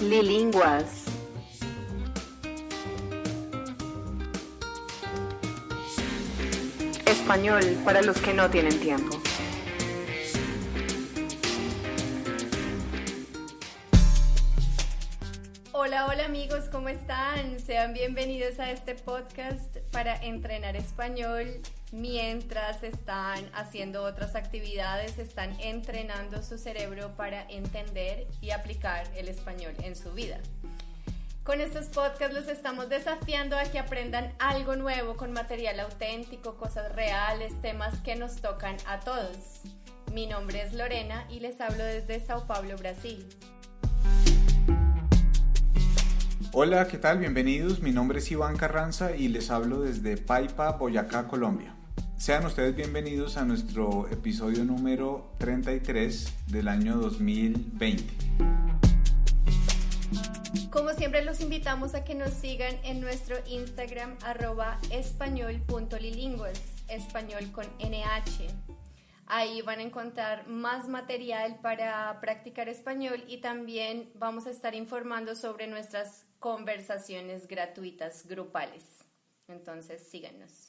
Lilinguas. Español para los que no tienen tiempo. Hola amigos, ¿cómo están? Sean bienvenidos a este podcast para entrenar español mientras están haciendo otras actividades, están entrenando su cerebro para entender y aplicar el español en su vida. Con estos podcasts los estamos desafiando a que aprendan algo nuevo con material auténtico, cosas reales, temas que nos tocan a todos. Mi nombre es Lorena y les hablo desde Sao Paulo, Brasil. Hola, ¿qué tal? Bienvenidos. Mi nombre es Iván Carranza y les hablo desde Paipa, Boyacá, Colombia. Sean ustedes bienvenidos a nuestro episodio número 33 del año 2020. Como siempre los invitamos a que nos sigan en nuestro Instagram @español.lilinguas, español con NH. Ahí van a encontrar más material para practicar español y también vamos a estar informando sobre nuestras conversaciones gratuitas grupales. Entonces síganos.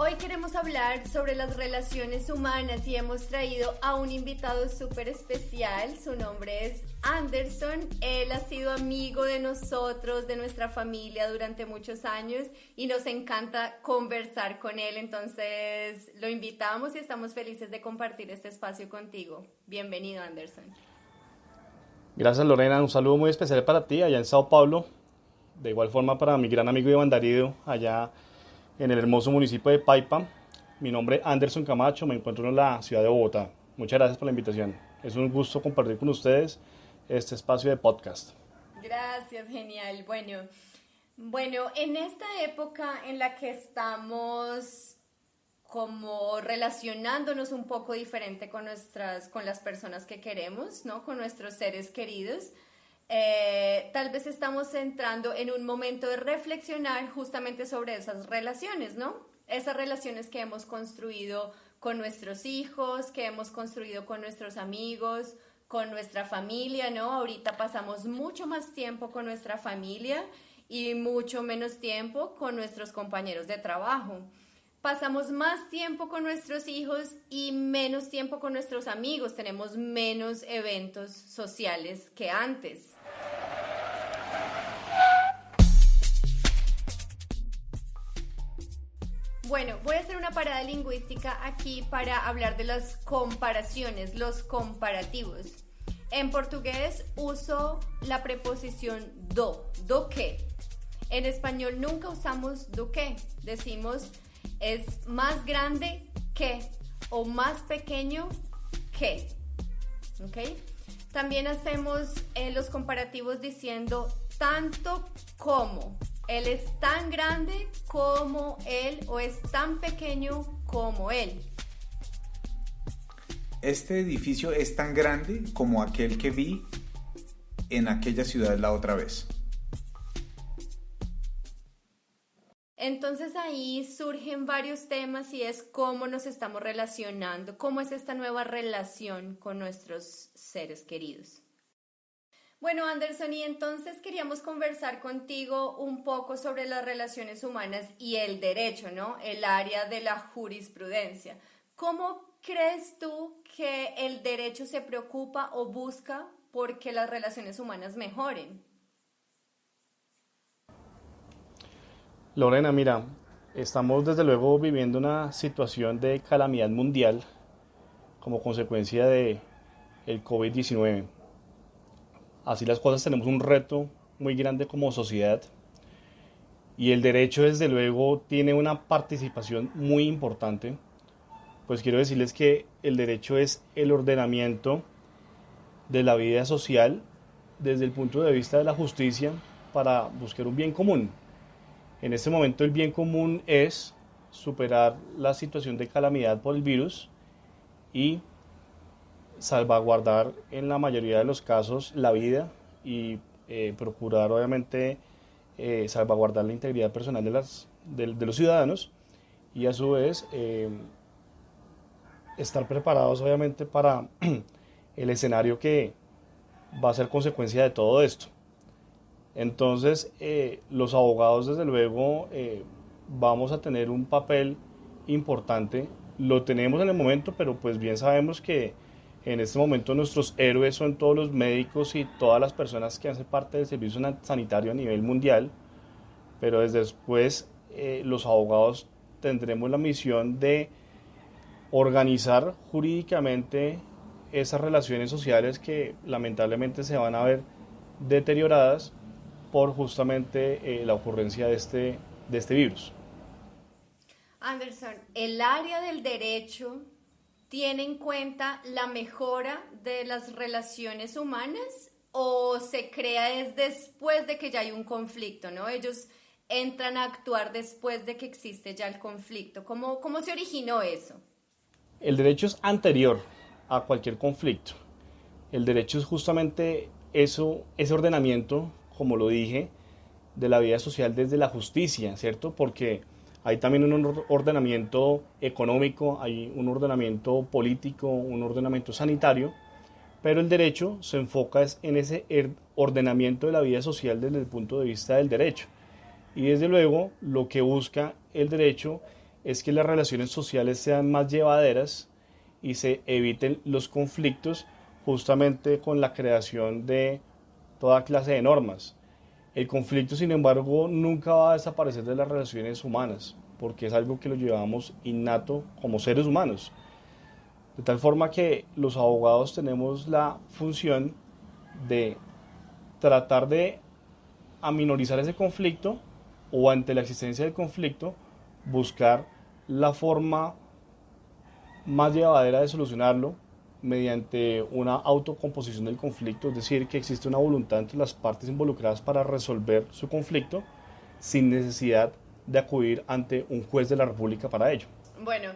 Hoy queremos hablar sobre las relaciones humanas y hemos traído a un invitado súper especial. Su nombre es Anderson. Él ha sido amigo de nosotros, de nuestra familia durante muchos años y nos encanta conversar con él. Entonces lo invitamos y estamos felices de compartir este espacio contigo. Bienvenido, Anderson. Gracias, Lorena. Un saludo muy especial para ti allá en Sao Paulo. De igual forma para mi gran amigo Iván Darío allá en el hermoso municipio de Paipa. Mi nombre es Anderson Camacho, me encuentro en la ciudad de Bogotá. Muchas gracias por la invitación. Es un gusto compartir con ustedes este espacio de podcast. Gracias, genial. Bueno, en esta época en la que estamos como relacionándonos un poco diferente con las personas que queremos, ¿no? Con nuestros seres queridos, tal vez estamos entrando en un momento de reflexionar justamente sobre esas relaciones, ¿no? Esas relaciones que hemos construido con nuestros hijos, que hemos construido con nuestros amigos, con nuestra familia, ¿no? Ahorita pasamos mucho más tiempo con nuestra familia y mucho menos tiempo con nuestros compañeros de trabajo. Pasamos más tiempo con nuestros hijos y menos tiempo con nuestros amigos. Tenemos menos eventos sociales que antes. Bueno, voy a hacer una parada lingüística aquí para hablar de las comparaciones, los comparativos. En portugués uso la preposición do que. En español nunca usamos do que. Decimos es más grande que o más pequeño que. ¿Ok? También hacemos los comparativos diciendo tanto como. Él es tan grande como él o es tan pequeño como él. Este edificio es tan grande como aquel que vi en aquella ciudad la otra vez. Entonces ahí surgen varios temas y es cómo nos estamos relacionando, cómo es esta nueva relación con nuestros seres queridos. Bueno, Anderson, y entonces queríamos conversar contigo un poco sobre las relaciones humanas y el derecho, ¿no? El área de la jurisprudencia. ¿Cómo crees tú que el derecho se preocupa o busca porque las relaciones humanas mejoren? Lorena, mira, estamos desde luego viviendo una situación de calamidad mundial como consecuencia de el COVID-19. Así las cosas, tenemos un reto muy grande como sociedad y el derecho desde luego tiene una participación muy importante. Pues quiero decirles que el derecho es el ordenamiento de la vida social desde el punto de vista de la justicia para buscar un bien común. En este momento el bien común es superar la situación de calamidad por el virus y salvaguardar en la mayoría de los casos la vida y procurar obviamente salvaguardar la integridad personal de los ciudadanos y a su vez estar preparados obviamente para el escenario que va a ser consecuencia de todo esto. Entonces, los abogados, desde luego, vamos a tener un papel importante. Lo tenemos en el momento, pero pues bien sabemos que en este momento nuestros héroes son todos los médicos y todas las personas que hacen parte del servicio sanitario a nivel mundial, pero desde después los abogados tendremos la misión de organizar jurídicamente esas relaciones sociales que lamentablemente se van a ver deterioradas por justamente la ocurrencia de este virus. Anderson, ¿el área del derecho tiene en cuenta la mejora de las relaciones humanas o se crea es después de que ya hay un conflicto, ¿no? Ellos entran a actuar después de que existe ya el conflicto. ¿Cómo se originó eso? El derecho es anterior a cualquier conflicto. El derecho es justamente eso, ese ordenamiento, como lo dije, de la vida social desde la justicia, ¿cierto? Porque hay también un ordenamiento económico, hay un ordenamiento político, un ordenamiento sanitario, pero el derecho se enfoca en ese ordenamiento de la vida social desde el punto de vista del derecho. Y desde luego lo que busca el derecho es que las relaciones sociales sean más llevaderas y se eviten los conflictos justamente con la creación de toda clase de normas. El conflicto, sin embargo, nunca va a desaparecer de las relaciones humanas, porque es algo que lo llevamos innato como seres humanos. De tal forma que los abogados tenemos la función de tratar de aminorizar ese conflicto o ante la existencia del conflicto, buscar la forma más llevadera de solucionarlo mediante una autocomposición del conflicto, es decir, que existe una voluntad entre las partes involucradas para resolver su conflicto sin necesidad de acudir ante un juez de la República para ello. Bueno,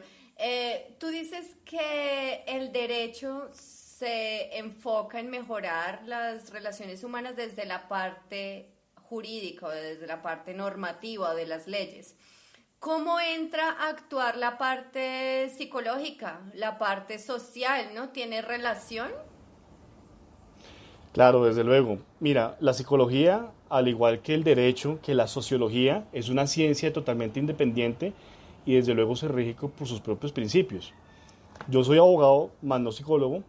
tú dices que el derecho se enfoca en mejorar las relaciones humanas desde la parte jurídica, desde la parte normativa de las leyes. ¿Cómo entra a actuar la parte psicológica, la parte social, ¿no? ¿Tiene relación? Claro, desde luego. Mira, la psicología, al igual que el derecho, que la sociología, es una ciencia totalmente independiente y desde luego se rige por sus propios principios. Yo soy abogado, más no psicólogo,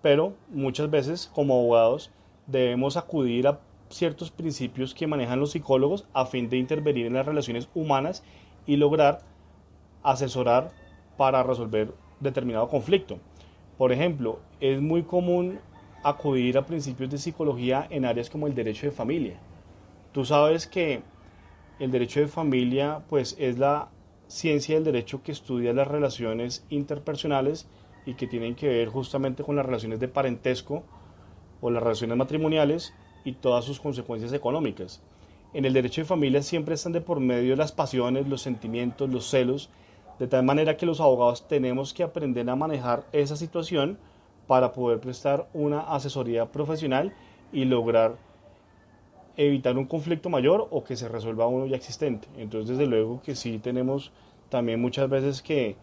pero muchas veces como abogados debemos acudir a ciertos principios que manejan los psicólogos a fin de intervenir en las relaciones humanas y lograr asesorar para resolver determinado conflicto. Por ejemplo, es muy común acudir a principios de psicología en áreas como el derecho de familia. Tú sabes que el derecho de familia pues es la ciencia del derecho que estudia las relaciones interpersonales y que tienen que ver justamente con las relaciones de parentesco o las relaciones matrimoniales y todas sus consecuencias económicas. En el derecho de familia siempre están de por medio las pasiones, los sentimientos, los celos, de tal manera que los abogados tenemos que aprender a manejar esa situación para poder prestar una asesoría profesional y lograr evitar un conflicto mayor o que se resuelva uno ya existente. Entonces, desde luego que sí tenemos también muchas veces que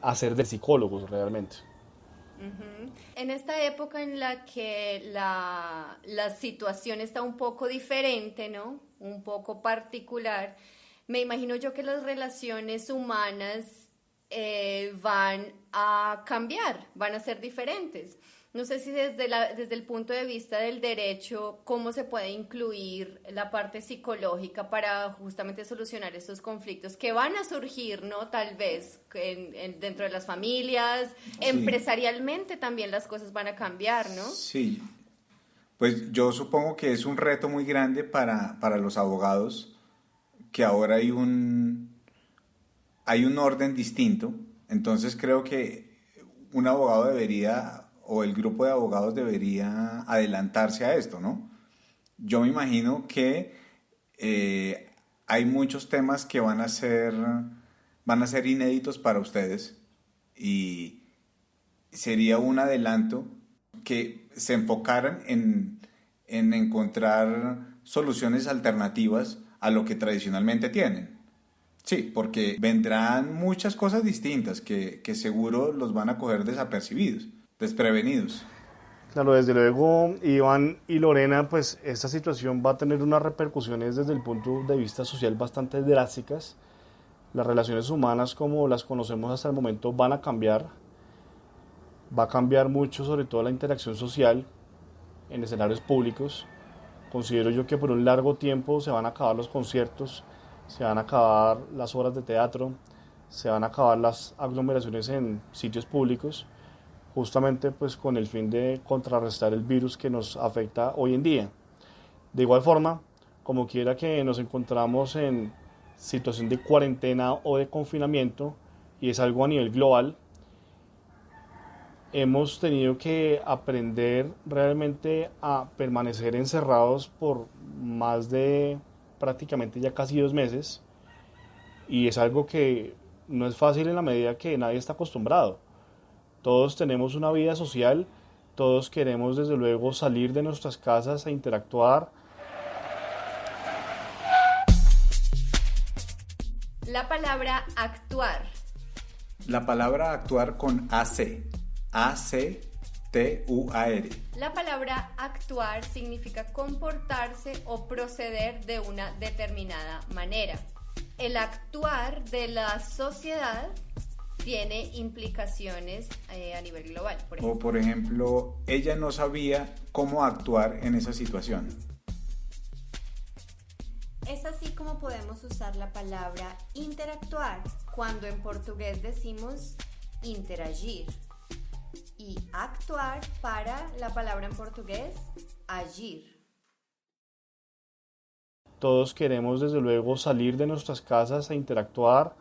hacer de psicólogos realmente. Uh-huh. En esta época en la que la situación está un poco diferente, ¿no? Un poco particular, me imagino yo que las relaciones humanas van a cambiar, van a ser diferentes. No sé si desde el punto de vista del derecho, cómo se puede incluir la parte psicológica para justamente solucionar estos conflictos que van a surgir, ¿no? Tal vez dentro de las familias, sí. Empresarialmente también las cosas van a cambiar, ¿no? Sí, pues yo supongo que es un reto muy grande para los abogados, que ahora hay un orden distinto. Entonces creo que un abogado debería, o el grupo de abogados debería adelantarse a esto, ¿no? Yo me imagino que hay muchos temas que van a ser inéditos para ustedes y sería un adelanto que se enfocaran en encontrar soluciones alternativas a lo que tradicionalmente tienen. Sí, porque vendrán muchas cosas distintas que seguro los van a coger desapercibidos. desprevenidos. Claro, desde luego, Iván y Lorena, pues esta situación va a tener unas repercusiones desde el punto de vista social bastante drásticas. Las relaciones humanas como las conocemos hasta el momento van a cambiar. Va a cambiar mucho, sobre todo la interacción social en escenarios públicos. Considero yo que por un largo tiempo se van a acabar los conciertos, se van a acabar las obras de teatro, se van a acabar las aglomeraciones en sitios públicos, justamente pues con el fin de contrarrestar el virus que nos afecta hoy en día. De igual forma, como quiera que nos encontramos en situación de cuarentena o de confinamiento, y es algo a nivel global, hemos tenido que aprender realmente a permanecer encerrados por más de prácticamente ya casi 2 meses, y es algo que no es fácil en la medida que nadie está acostumbrado. Todos tenemos una vida social, todos queremos desde luego salir de nuestras casas a interactuar. La palabra actuar. La palabra actuar con AC. A-C-T-U-A-R. La palabra actuar significa comportarse o proceder de una determinada manera. El actuar de la sociedad tiene implicaciones a nivel global. O por ejemplo, ella no sabía cómo actuar en esa situación. Es así como podemos usar la palabra interactuar cuando en portugués decimos interagir, y actuar para la palabra en portugués agir. Todos queremos desde luego salir de nuestras casas a interactuar,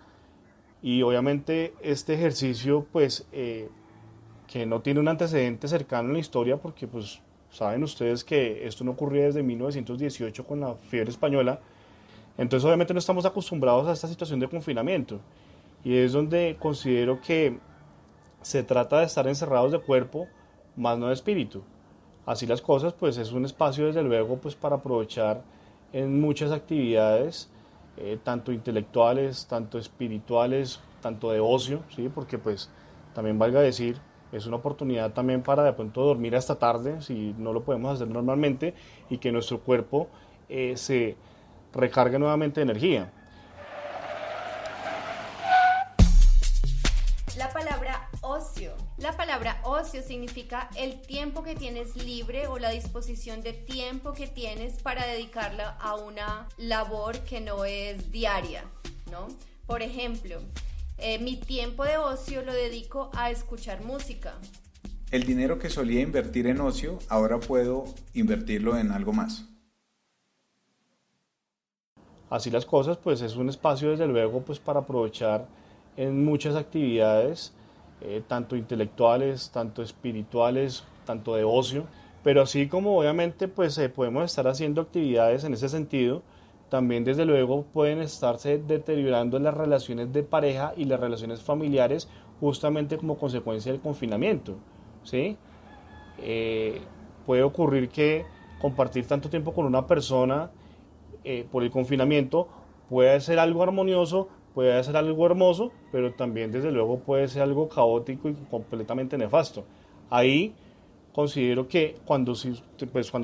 y obviamente este ejercicio pues que no tiene un antecedente cercano en la historia, porque pues saben ustedes que esto no ocurría desde 1918 con la fiebre española. Entonces obviamente no estamos acostumbrados a esta situación de confinamiento, y es donde considero que se trata de estar encerrados de cuerpo, más no de espíritu. Así las cosas, pues es un espacio desde luego pues para aprovechar en muchas actividades, tanto intelectuales, tanto espirituales, tanto de ocio, ¿sí? Porque pues también valga decir, es una oportunidad también para de pronto dormir hasta tarde, si no lo podemos hacer normalmente, y que nuestro cuerpo se recargue nuevamente de energía. La palabra ocio. La palabra ocio significa el tiempo que tienes libre o la disposición de tiempo que tienes para dedicarla a una labor que no es diaria, ¿no? Por ejemplo, mi tiempo de ocio lo dedico a escuchar música. El dinero que solía invertir en ocio, ahora puedo invertirlo en algo más. Así las cosas, pues es un espacio desde luego pues para aprovechar en muchas actividades, tanto intelectuales, tanto espirituales, tanto de ocio, pero así como obviamente pues podemos estar haciendo actividades en ese sentido, también desde luego pueden estarse deteriorando las relaciones de pareja y las relaciones familiares justamente como consecuencia del confinamiento, ¿sí? Puede ocurrir que compartir tanto tiempo con una persona por el confinamiento puede ser algo armonioso, puede ser algo hermoso, pero también desde luego puede ser algo caótico y completamente nefasto. Ahí considero que cuando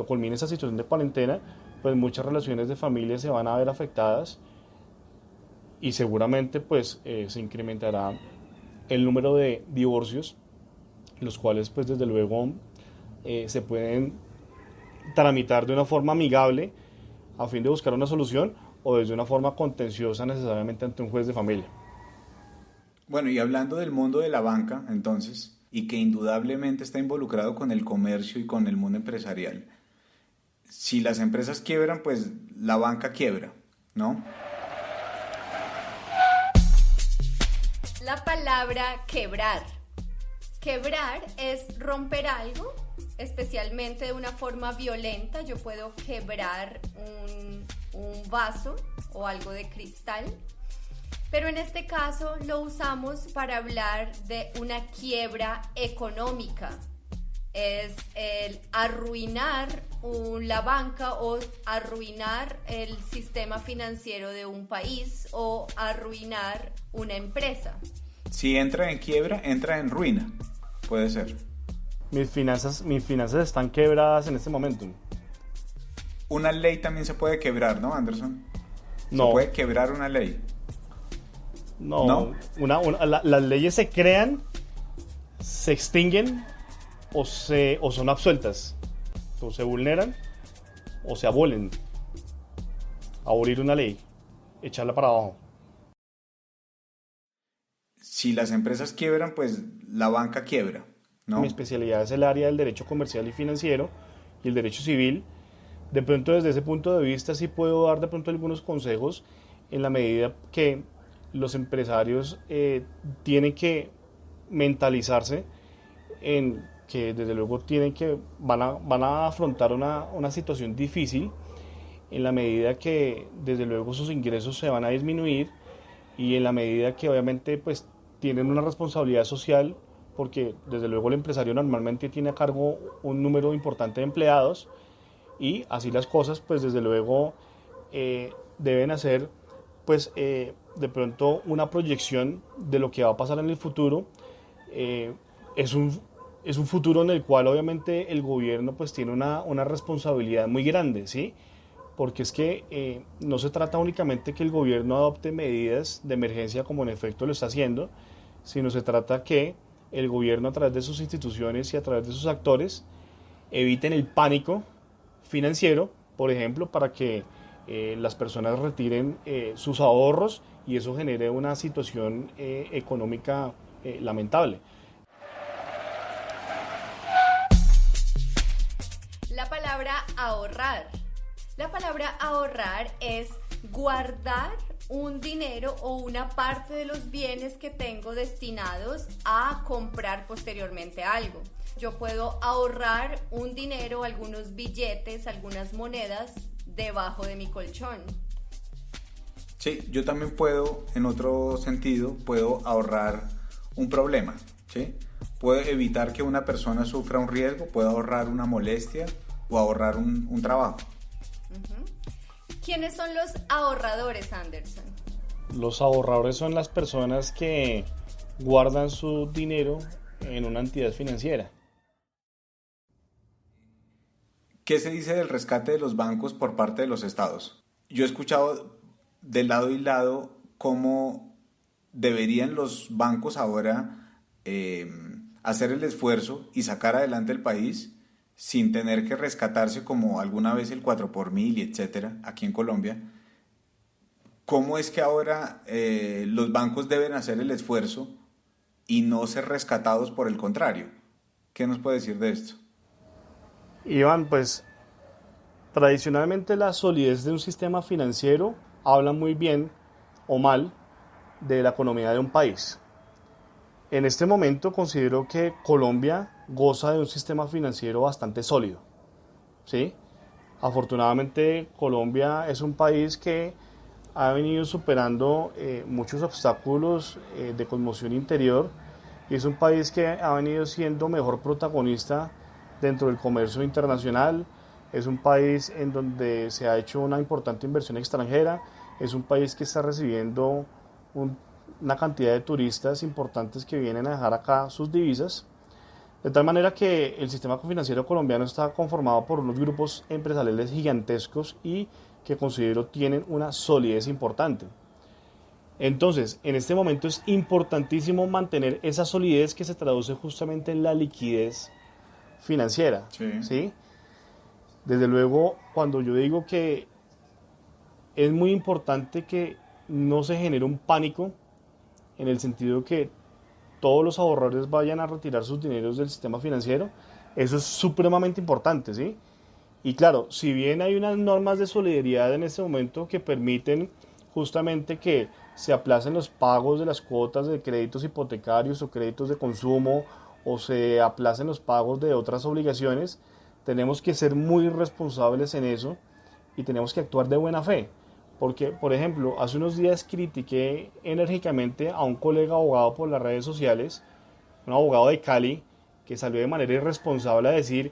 culmine esa situación de cuarentena, pues muchas relaciones de familia se van a ver afectadas, y seguramente pues se incrementará el número de divorcios, los cuales pues desde luego se pueden tramitar de una forma amigable a fin de buscar una solución, o desde una forma contenciosa necesariamente ante un juez de familia. Bueno, y hablando del mundo de la banca, entonces, y que indudablemente está involucrado con el comercio y con el mundo empresarial, si las empresas quiebran, pues la banca quiebra, ¿no? La palabra quebrar. Quebrar es romper algo, especialmente de una forma violenta. Yo puedo quebrar un vaso o algo de cristal, pero en este caso lo usamos para hablar de una quiebra económica. Es el arruinar la banca o arruinar el sistema financiero de un país o arruinar una empresa. Si entra en quiebra, entra en ruina, puede ser. mis finanzas están quebradas en este momento. Una ley también se puede quebrar, ¿no, Anderson? No. Se puede quebrar una ley. No, ¿No? Las leyes se crean, se extinguen o son absueltas, o se vulneran o se abolen. Abolir una ley, echarla para abajo. Si las empresas quiebran, pues la banca quiebra, ¿no? Mi especialidad es el área del derecho comercial y financiero y el derecho civil. De pronto, desde ese punto de vista, sí puedo dar de pronto algunos consejos en la medida que los empresarios tienen que mentalizarse en que desde luego van a afrontar una situación difícil en la medida que desde luego sus ingresos se van a disminuir y en la medida que obviamente pues tienen una responsabilidad social porque desde luego el empresario normalmente tiene a cargo un número importante de empleados y así las cosas pues desde luego deben hacer pues de pronto una proyección de lo que va a pasar en el futuro. Es un futuro en el cual obviamente el gobierno pues tiene una responsabilidad muy grande, ¿sí? Porque es que no se trata únicamente que el gobierno adopte medidas de emergencia como en efecto lo está haciendo, sino se trata que el gobierno a través de sus instituciones y a través de sus actores eviten el pánico financiero, por ejemplo, para que las personas retiren sus ahorros y eso genere una situación económica lamentable. La palabra ahorrar. La palabra ahorrar es guardar un dinero o una parte de los bienes que tengo destinados a comprar posteriormente algo. Yo puedo ahorrar un dinero, algunos billetes, algunas monedas debajo de mi colchón. Sí, yo también puedo, en otro sentido, puedo ahorrar un problema, ¿sí? Puedo evitar que una persona sufra un riesgo, puedo ahorrar una molestia o ahorrar un trabajo. ¿Quiénes son los ahorradores, Anderson? Los ahorradores son las personas que guardan su dinero en una entidad financiera. ¿Qué se dice del rescate de los bancos por parte de los estados? Yo he escuchado de lado y lado cómo deberían los bancos ahora hacer el esfuerzo y sacar adelante el país sin tener que rescatarse como alguna vez el 4x1000 y etcétera, aquí en Colombia. ¿Cómo es que ahora los bancos deben hacer el esfuerzo y no ser rescatados por el contrario? ¿Qué nos puede decir de esto? Iván, pues tradicionalmente la solidez de un sistema financiero habla muy bien o mal de la economía de un país. En este momento considero que Colombia goza de un sistema financiero bastante sólido, ¿sí? Afortunadamente Colombia es un país que ha venido superando muchos obstáculos de conmoción interior y es un país que ha venido siendo mejor protagonista dentro del comercio internacional, es un país en donde se ha hecho una importante inversión extranjera, es un país que está recibiendo una cantidad de turistas importantes que vienen a dejar acá sus divisas, de tal manera que el sistema financiero colombiano está conformado por unos grupos empresariales gigantescos y que considero tienen una solidez importante. Entonces, en este momento es importantísimo mantener esa solidez que se traduce justamente en la liquidez financiera, ¿sí? Desde luego, cuando yo digo que es muy importante que no se genere un pánico en el sentido que todos los ahorradores vayan a retirar sus dineros del sistema financiero, eso es supremamente importante, ¿sí? Y claro, si bien hay unas normas de solidaridad en este momento que permiten justamente que se aplacen los pagos de las cuotas de créditos hipotecarios o créditos de consumo o se aplacen los pagos de otras obligaciones, tenemos que ser muy responsables en eso y tenemos que actuar de buena fe. Porque, por ejemplo, hace unos días critiqué enérgicamente a un colega abogado por las redes sociales, un abogado de Cali, que salió de manera irresponsable a decir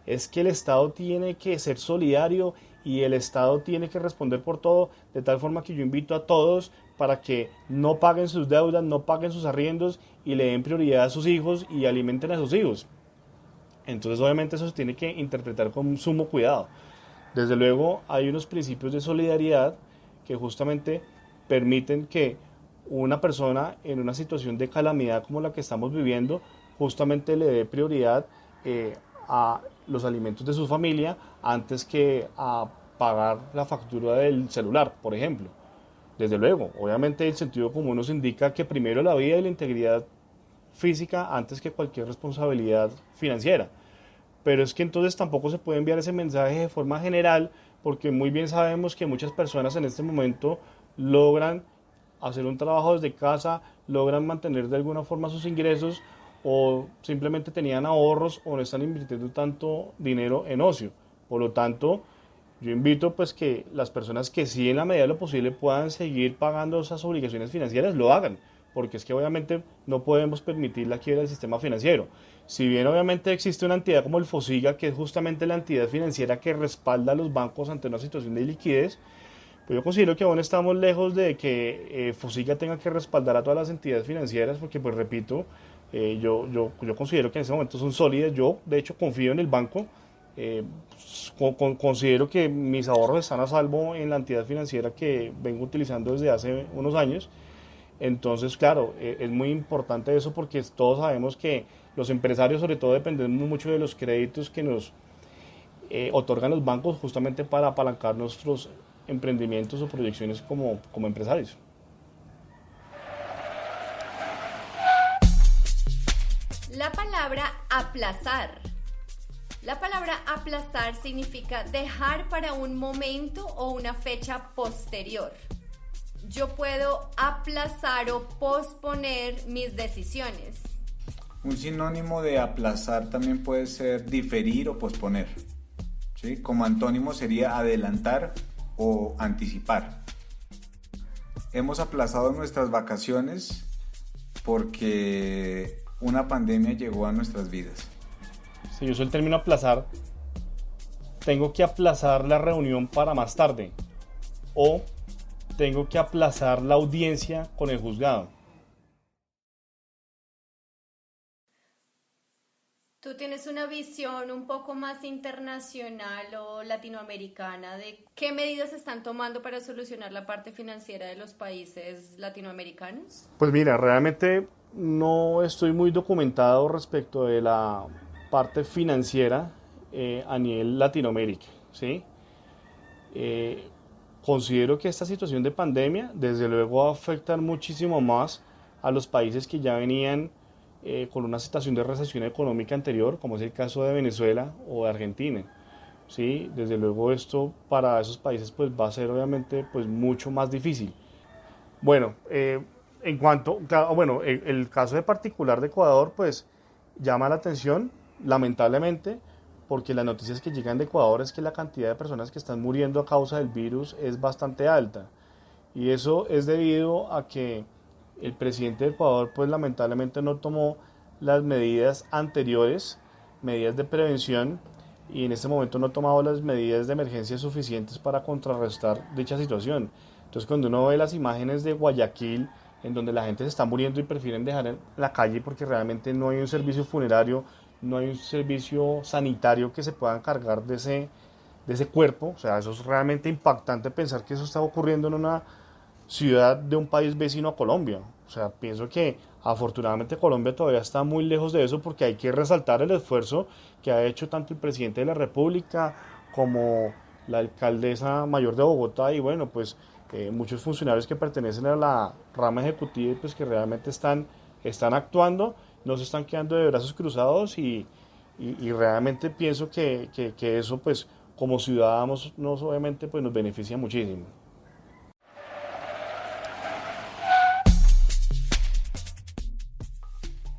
es que el Estado tiene que ser solidario y el Estado tiene que responder por todo, de tal forma que yo invito a todos para que no paguen sus deudas, no paguen sus arriendos y le den prioridad a sus hijos y alimenten a sus hijos. Entonces obviamente eso se tiene que interpretar con sumo cuidado. Desde luego hay unos principios de solidaridad que justamente permiten que una persona en una situación de calamidad como la que estamos viviendo justamente le dé prioridad a los alimentos de su familia antes que a pagar la factura del celular, por ejemplo. Desde luego, obviamente el sentido común nos indica que primero la vida y la integridad física antes que cualquier responsabilidad financiera. Pero es que entonces tampoco se puede enviar ese mensaje de forma general, porque muy bien sabemos que muchas personas en este momento logran hacer un trabajo desde casa, logran mantener de alguna forma sus ingresos, o simplemente tenían ahorros o no están invirtiendo tanto dinero en ocio. Por lo tanto, yo invito pues que las personas que sí en la medida de lo posible puedan seguir pagando esas obligaciones financieras, lo hagan, porque es que obviamente no podemos permitir la quiebra del sistema financiero. Si bien obviamente existe una entidad como el FOSIGA, que es justamente la entidad financiera que respalda a los bancos ante una situación de liquidez, pues yo considero que aún estamos lejos de que FOSIGA tenga que respaldar a todas las entidades financieras, porque pues repito, yo considero que en ese momento son sólidas. Yo de hecho confío en el banco, considero que mis ahorros están a salvo en la entidad financiera que vengo utilizando desde hace unos años. Entonces, claro, es muy importante eso porque todos sabemos que los empresarios sobre todo dependemos mucho de los créditos que nos otorgan los bancos justamente para apalancar nuestros emprendimientos o proyecciones como empresarios. La palabra aplazar. La palabra aplazar significa dejar para un momento o una fecha posterior. Yo puedo aplazar o posponer mis decisiones. Un sinónimo de aplazar también puede ser diferir o posponer, ¿sí? Como antónimo sería adelantar o anticipar. Hemos aplazado nuestras vacaciones porque una pandemia llegó a nuestras vidas. Si yo uso el término aplazar, tengo que aplazar la reunión para más tarde o tengo que aplazar la audiencia con el juzgado. ¿Tú tienes una visión un poco más internacional o latinoamericana de qué medidas se están tomando para solucionar la parte financiera de los países latinoamericanos? Pues mira, realmente no estoy muy documentado respecto de la parte financiera a nivel Latinoamérica, ¿sí? Considero que esta situación de pandemia, desde luego, va a afectar muchísimo más a los países que ya venían con una situación de recesión económica anterior, como es el caso de Venezuela o de Argentina, ¿sí? Desde luego esto para esos países pues va a ser obviamente pues mucho más difícil. Bueno, en cuanto, claro, bueno, el caso de particular de Ecuador pues llama la atención, lamentablemente, porque las noticias que llegan de Ecuador es que la cantidad de personas que están muriendo a causa del virus es bastante alta, y eso es debido a que el presidente de Ecuador pues lamentablemente no tomó las medidas anteriores, medidas de prevención, y en este momento no ha tomado las medidas de emergencia suficientes para contrarrestar dicha situación. Entonces cuando uno ve las imágenes de Guayaquil, en donde la gente se está muriendo y prefieren dejar en la calle porque realmente no hay un servicio funerario, no hay un servicio sanitario que se pueda encargar de ese cuerpo, o sea, eso es realmente impactante pensar que eso está ocurriendo en una ciudad de un país vecino a Colombia. O sea, pienso que afortunadamente Colombia todavía está muy lejos de eso, porque hay que resaltar el esfuerzo que ha hecho tanto el presidente de la República como la alcaldesa mayor de Bogotá y bueno, pues muchos funcionarios que pertenecen a la rama ejecutiva y pues que realmente están actuando, no se están quedando de brazos cruzados y realmente pienso que eso pues como ciudadanos obviamente pues nos beneficia muchísimo.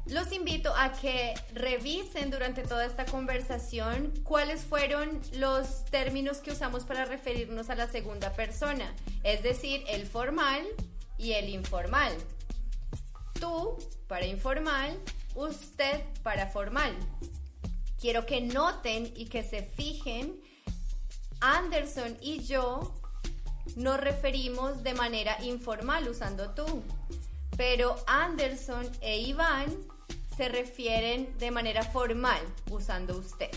Los invito a que revisen durante toda esta conversación cuáles fueron los términos que usamos para referirnos a la segunda persona, es decir, el formal y el informal. Tú para informal, usted para formal. Quiero que noten y que se fijen, Anderson y yo nos referimos de manera informal usando tú, pero Anderson e Iván se refieren de manera formal usando usted.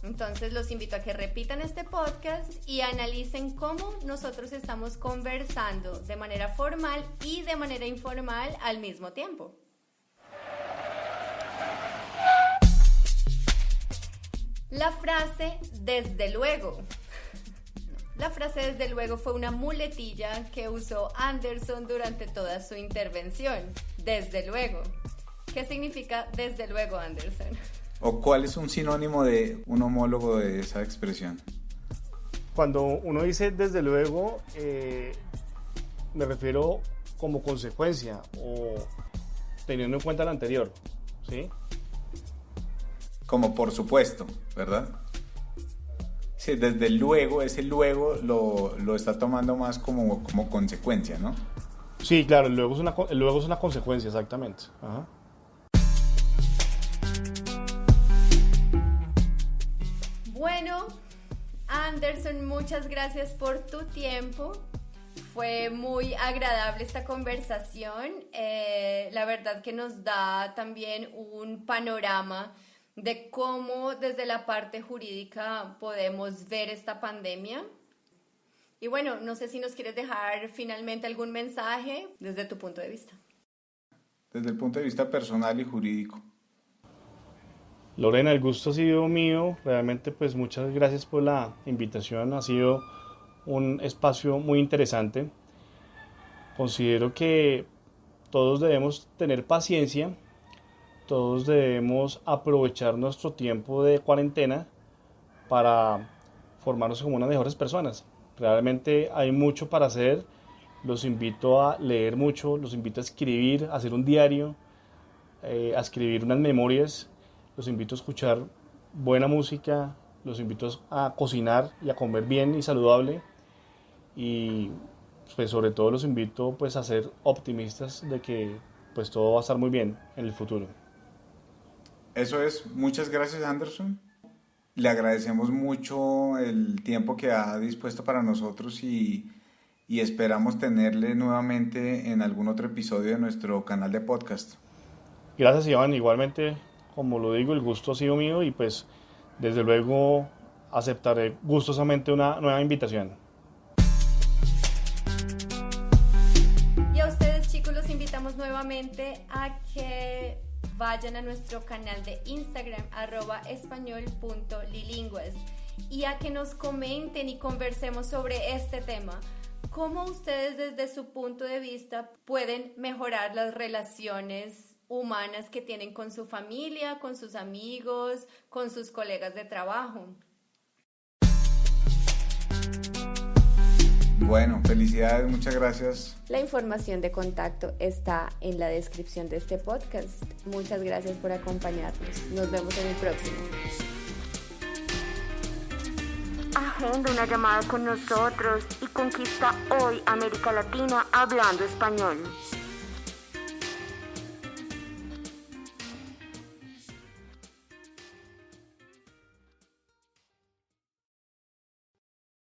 Entonces los invito a que repitan este podcast y analicen cómo nosotros estamos conversando de manera formal y de manera informal al mismo tiempo. La frase desde luego. La frase desde luego fue una muletilla que usó Anderson durante toda su intervención. Desde luego. ¿Qué significa desde luego, Anderson? ¿O cuál es un sinónimo de un homólogo de esa expresión? Cuando uno dice desde luego, me refiero como consecuencia o teniendo en cuenta lo anterior, ¿sí? Como por supuesto, ¿verdad? Sí, desde luego, ese luego lo está tomando más como consecuencia, ¿no? Sí, claro, el luego es una consecuencia, exactamente. Ajá. Bueno, Anderson, muchas gracias por tu tiempo. Fue muy agradable esta conversación. La verdad que nos da también un panorama de cómo desde la parte jurídica podemos ver esta pandemia. Y bueno, no sé si nos quieres dejar finalmente algún mensaje desde tu punto de vista. Desde el punto de vista personal y jurídico. Lorena, el gusto ha sido mío. Realmente pues muchas gracias por la invitación. Ha sido un espacio muy interesante. Considero que todos debemos tener paciencia. Todos debemos aprovechar nuestro tiempo de cuarentena para formarnos como unas mejores personas. Realmente hay mucho para hacer. Los invito a leer mucho, los invito a escribir, a hacer un diario, a escribir unas memorias. Los invito a escuchar buena música, los invito a cocinar y a comer bien y saludable. Y pues sobre todo los invito pues a ser optimistas de que pues todo va a estar muy bien en el futuro. Eso es, muchas gracias, Anderson. Le agradecemos mucho el tiempo que ha dispuesto para nosotros y esperamos tenerle nuevamente en algún otro episodio de nuestro canal de podcast. Gracias, Iván. Igualmente, como lo digo, el gusto ha sido mío y pues desde luego aceptaré gustosamente una nueva invitación. Y a ustedes, chicos, los invitamos nuevamente a que vayan a nuestro canal de Instagram @español.lilingües y a que nos comenten y conversemos sobre este tema. ¿Cómo ustedes desde su punto de vista pueden mejorar las relaciones humanas que tienen con su familia, con sus amigos, con sus colegas de trabajo? Bueno, felicidades, muchas gracias. La información de contacto está en la descripción de este podcast. Muchas gracias por acompañarnos. Nos vemos en el próximo. Agenda una llamada con nosotros y conquista hoy América Latina hablando español.